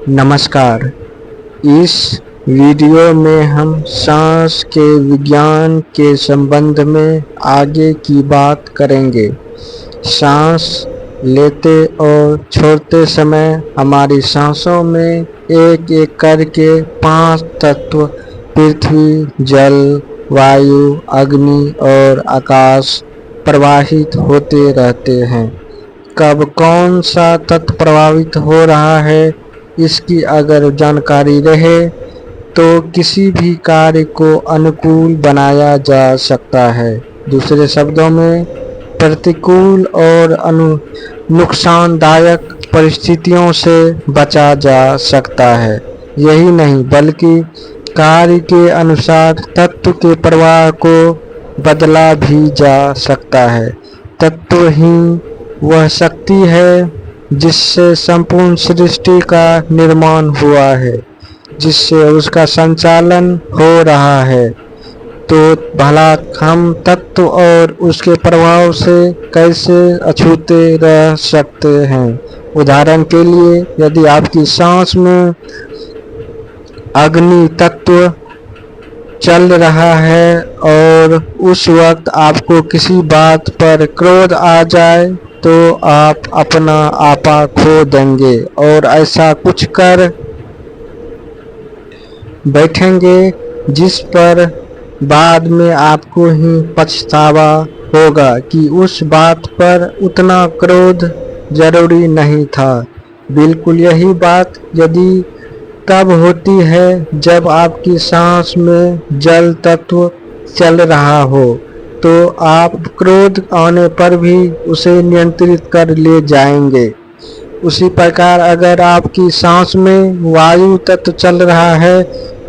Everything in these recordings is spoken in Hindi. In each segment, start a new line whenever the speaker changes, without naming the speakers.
नमस्कार। इस वीडियो में हम सांस के विज्ञान के संबंध में आगे की बात करेंगे। सांस लेते और छोड़ते समय हमारी सांसों में एक एक करके 5 तत्व पृथ्वी, जल, वायु, अग्नि और आकाश प्रवाहित होते रहते हैं। कब कौन सा तत्व प्रभावित हो रहा है, इसकी अगर जानकारी रहे तो किसी भी कार्य को अनुकूल बनाया जा सकता है। दूसरे शब्दों में, प्रतिकूल और नुकसानदायक परिस्थितियों से बचा जा सकता है। यही नहीं बल्कि कार्य के अनुसार तत्व के प्रवाह को बदला भी जा सकता है। तत्व ही वह शक्ति है जिससे संपूर्ण सृष्टि का निर्माण हुआ है, जिससे उसका संचालन हो रहा है। तो भला हम तत्व और उसके प्रभाव से कैसे अछूते रह सकते हैं? उदाहरण के लिए, यदि आपकी सांस में अग्नि तत्व चल रहा है और उस वक्त आपको किसी बात पर क्रोध आ जाए तो आप अपना आपा खो देंगे और ऐसा कुछ कर बैठेंगे जिस पर बाद में आपको ही पछतावा होगा कि उस बात पर उतना क्रोध जरूरी नहीं था। बिल्कुल यही बात यदि तब होती है जब आपकी सांस में जल तत्व चल रहा हो, तो आप क्रोध आने पर भी उसे नियंत्रित कर ले जाएंगे। उसी प्रकार अगर आपकी सांस में वायु तत्व चल रहा है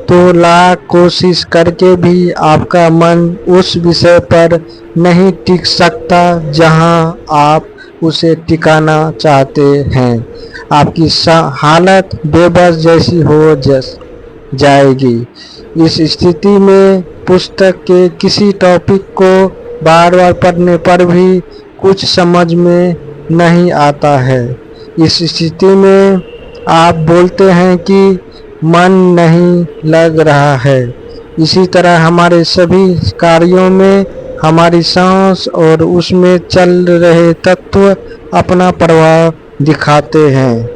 तो लाख कोशिश करके भी आपका मन उस विषय पर नहीं टिक सकता जहां आप उसे टिकाना चाहते हैं। आपकी हालत बेबस जैसी हो जाएगी। इस स्थिति में पुस्तक के किसी टॉपिक को बार बार पढ़ने पर भी कुछ समझ में नहीं आता है। इस स्थिति में आप बोलते हैं कि मन नहीं लग रहा है। इसी तरह हमारे सभी कार्यों में हमारी सांस और उसमें चल रहे तत्व अपना प्रभाव दिखाते हैं।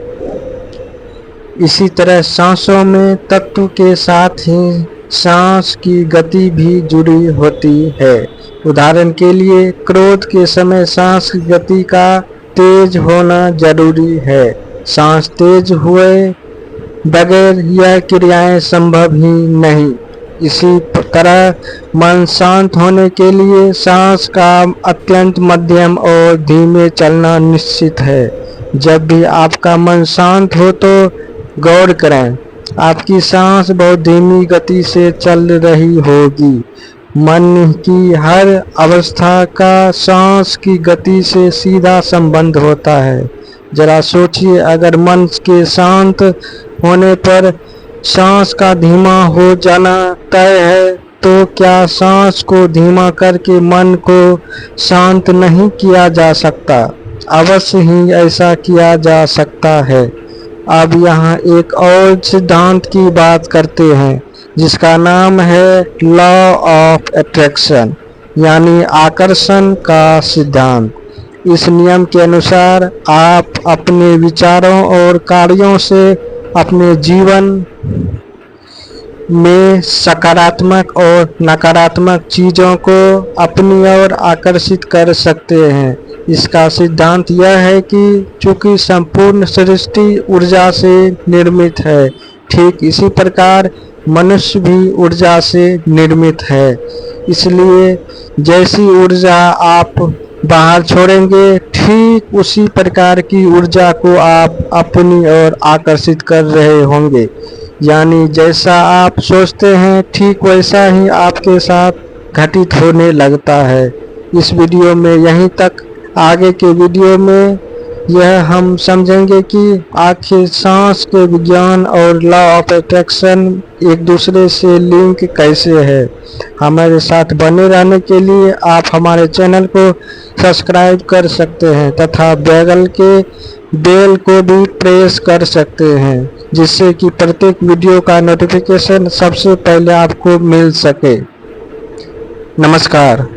इसी तरह सांसों में तत्व के साथ ही सांस की गति भी जुड़ी होती है। उदाहरण के लिए, क्रोध के समय सांस की गति का तेज होना जरूरी है। सांस तेज हुए बगैर यह क्रियाएं संभव ही नहीं। इसी तरह मन शांत होने के लिए सांस का अत्यंत मध्यम और धीमे चलना निश्चित है। जब भी आपका मन शांत हो तो गौर करें, आपकी सांस बहुत धीमी गति से चल रही होगी। मन की हर अवस्था का सांस की गति से सीधा संबंध होता है। जरा सोचिए, अगर मन के शांत होने पर सांस का धीमा हो जाना तय है तो क्या सांस को धीमा करके मन को शांत नहीं किया जा सकता? अवश्य ही ऐसा किया जा सकता है। अब यहाँ एक और सिद्धांत की बात करते हैं जिसका नाम है लॉ ऑफ अट्रैक्शन, यानी आकर्षण का सिद्धांत। इस नियम के अनुसार आप अपने विचारों और कार्यों से अपने जीवन में सकारात्मक और नकारात्मक चीज़ों को अपनी ओर आकर्षित कर सकते हैं। इसका सिद्धांत यह है कि चूंकि संपूर्ण सृष्टि ऊर्जा से निर्मित है, ठीक इसी प्रकार मनुष्य भी ऊर्जा से निर्मित है। इसलिए जैसी ऊर्जा आप बाहर छोड़ेंगे, ठीक उसी प्रकार की ऊर्जा को आप अपनी ओर आकर्षित कर रहे होंगे। यानी जैसा आप सोचते हैं, ठीक वैसा ही आपके साथ घटित होने लगता है। इस वीडियो में यहीं तक। आगे के वीडियो में यह हम समझेंगे कि आखिर सांस के विज्ञान और लॉ ऑफ अट्रैक्शन एक दूसरे से लिंक कैसे है। हमारे साथ बने रहने के लिए आप हमारे चैनल को सब्सक्राइब कर सकते हैं तथा बगल के बेल को भी प्रेस कर सकते हैं, जिससे कि प्रत्येक वीडियो का नोटिफिकेशन सबसे पहले आपको मिल सके। नमस्कार।